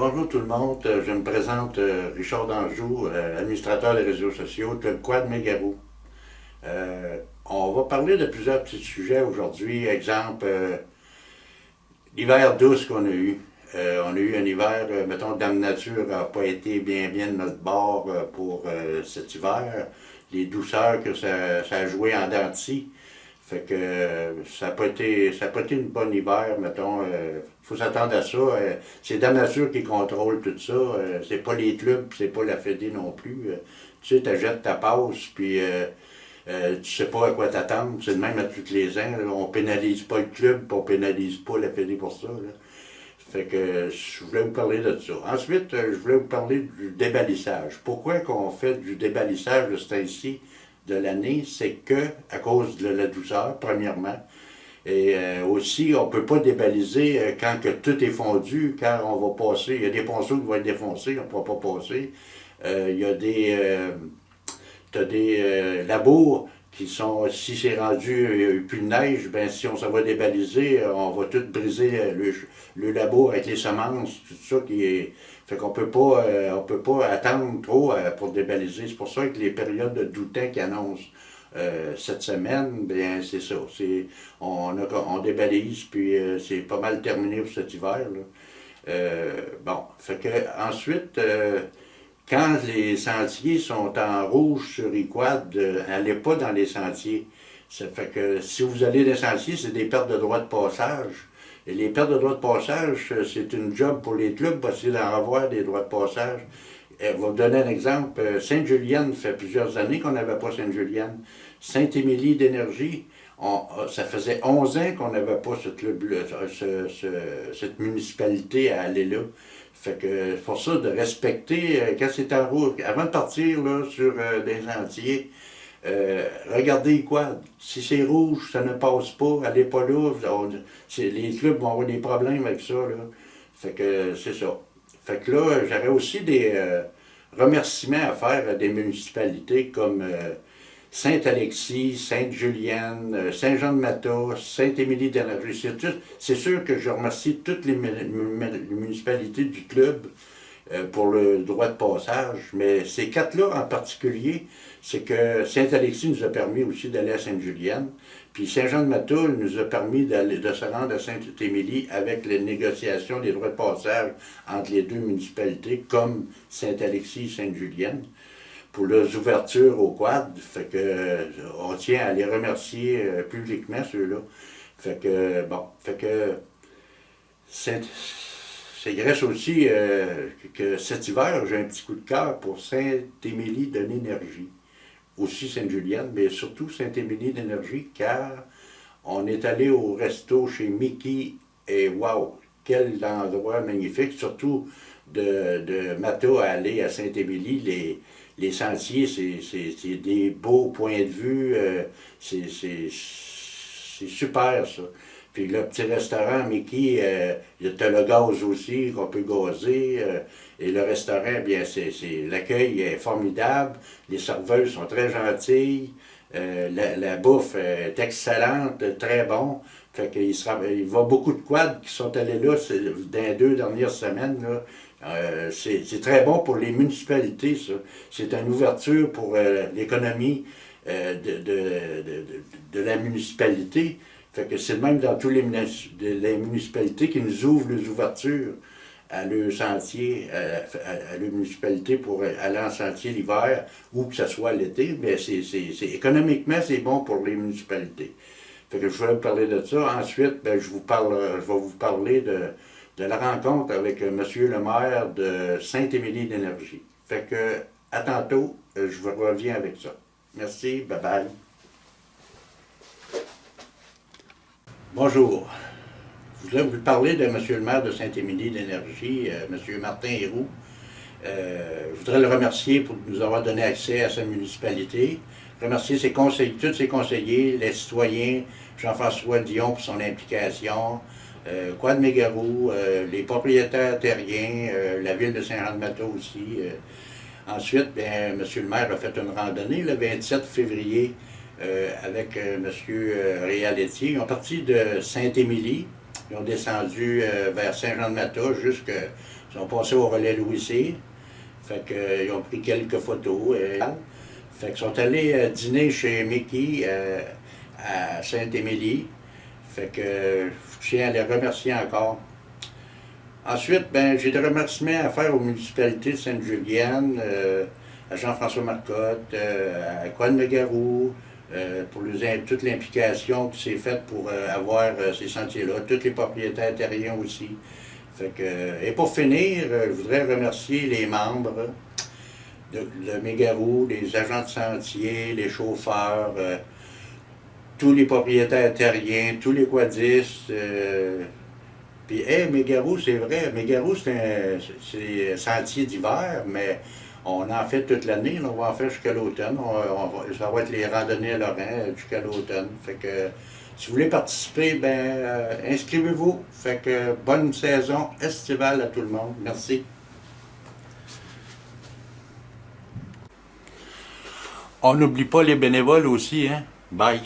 Bonjour tout le monde, je me présente Richard Danjou, administrateur des réseaux sociaux, Club Quad Mégarou. On va parler de plusieurs petits sujets aujourd'hui. Exemple, l'hiver douce qu'on a eu. On a eu un hiver, mettons, Dame Nature n'a pas été bien de notre bord pour cet hiver. Les douceurs que ça a joué en dents de scie. Fait que ça n'a pas été une bonne hiver, mettons. Faut s'attendre à ça. C'est Dame Nature qui contrôle tout ça. C'est pas les clubs, c'est pas la Fédé non plus. Tu sais, t'achètes ta passe, puis tu sais pas à quoi t'attendre. C'est le même à tous les ans. Là. On pénalise pas le club, puis on pénalise pas la Fédé pour ça. Là. Fait que je voulais vous parler de ça. Ensuite, je voulais vous parler du débalisage. Pourquoi qu'on fait du débalisage de ce temps-ci de l'année? C'est que à cause de la douceur, premièrement. Et aussi, on ne peut pas débaliser quand que tout est fondu, quand on va passer. Il y a des ponceaux qui vont être défoncés, on ne pourra pas passer. Il y a des labours qui sont, si c'est rendu, il n'y a eu plus de neige, ben si on s'en va débaliser, on va tout briser le labour avec les semences, tout ça qui est. Fait qu'on on peut pas attendre trop pour débaliser. C'est pour ça que les périodes de doux temps qui annoncent cette semaine, bien c'est ça. On débalise, puis c'est pas mal terminé pour cet hiver. Là. Bon, fait que ensuite, quand les sentiers sont en rouge sur Equad, n'allez pas dans les sentiers. Ça fait que si vous allez dans les sentiers, c'est des pertes de droits de passage. Et les pertes de droits de passage, c'est une job pour les clubs pour essayer d'en avoir des droits de passage. Je vais vous donner un exemple. Sainte-Julienne, fait plusieurs années qu'on n'avait pas Sainte-Julienne. Saint-Émilie d'énergie, ça faisait 11 ans qu'on n'avait pas ce club, cette municipalité à aller là. Fait que pour ça, de respecter, quand c'est en rouge, avant de partir là, sur des sentiers, regardez quoi. Si c'est rouge, ça ne passe pas, allez pas là. Les clubs vont avoir des problèmes avec ça. Là. Fait que c'est ça. Fait que là, j'aurais aussi des remerciements à faire à des municipalités comme Saint-Alexis, Sainte-Julienne, Saint-Jean-de-Mata, Saint-Émilie-d'Énergie. C'est sûr que je remercie toutes les municipalités du club pour le droit de passage, mais ces quatre-là en particulier, c'est que Saint-Alexis nous a permis aussi d'aller à Sainte-Julienne, puis Saint-Jean-de-Mata nous a permis de se rendre à Sainte-Émilie avec les négociations des droits de passage entre les deux municipalités, comme Saint-Alexis et Sainte-Julienne, pour leurs ouvertures au quad. Fait que on tient à les remercier publiquement, ceux-là. Fait que, bon, c'est grâce aussi que cet hiver, j'ai un petit coup de cœur pour Saint-Émilie de l'Énergie. Aussi Sainte-Julienne, mais surtout Saint-Émilie d'Énergie, car on est allé au resto chez Mickey et wow, quel endroit magnifique, surtout de Mata à aller à Saint-Émilie. Les sentiers, c'est des beaux points de vue, c'est super ça. Puis le petit restaurant Mickey, il y a le gaz aussi qu'on peut gazer. Et le restaurant, bien, l'accueil est formidable. Les serveuses sont très gentilles. La bouffe est excellente, très bon. Fait qu'il il va beaucoup de quads qui sont allés là dans les 2 dernières semaines. Là. C'est très bon pour les municipalités, ça. C'est une ouverture pour l'économie de la municipalité. Fait que c'est le même dans toutes les municipalités qui nous ouvrent les ouvertures à leur sentier, à leur municipalité pour aller en sentier l'hiver ou que ce soit l'été. Mais économiquement, c'est bon pour les municipalités. Fait que je voulais vous parler de ça. Ensuite, ben, je vais vous parler de la rencontre avec monsieur le maire de Saint-Émilie d'Énergie. Fait que, à tantôt, je vous reviens avec ça. Merci, bye bye. Bonjour. Je voulais vous parler de monsieur le maire de Saint-Émilie d'Énergie, monsieur Martin Héroux. Je voudrais le remercier pour nous avoir donné accès à sa municipalité. Remercier tous ses conseillers, les citoyens, Jean-François Dion pour son implication, Quad Mégarou, les propriétaires terriens, la ville de Saint-Jean-de-Mata aussi. Ensuite, bien, M. le maire a fait une randonnée le 27 février avec M. Réal-Etier. Ils ont parti de Saint-Émilie, ils ont descendu vers Saint-Jean-de-Mata Ils sont passés au relais Louis C. Fait que, ils ont pris quelques photos. Fait qu'ils sont allés dîner chez Mickey à Sainte-Émilie. Fait que je tiens à les remercier encore. Ensuite, ben, j'ai des remerciements à faire aux municipalités de Sainte-Julienne, à Jean-François Marcotte, à Coan Megarou, pour toute l'implication qui s'est faite pour avoir ces sentiers-là, tous les propriétaires terriens aussi. Fait que, et pour finir, je voudrais remercier les membres de Mégarou, les agents de sentier, les chauffeurs, tous les propriétaires terriens, tous les quadistes. Puis, Mégarou, c'est vrai, Mégarou, c'est un sentier d'hiver, mais on en fait toute l'année, on va en faire jusqu'à l'automne. Ça va être les randonnées à Lorrain jusqu'à l'automne. Fait que, si vous voulez participer, ben, inscrivez-vous. Fait que, bonne saison estivale à tout le monde. Merci. On n'oublie pas les bénévoles aussi, hein? Bye.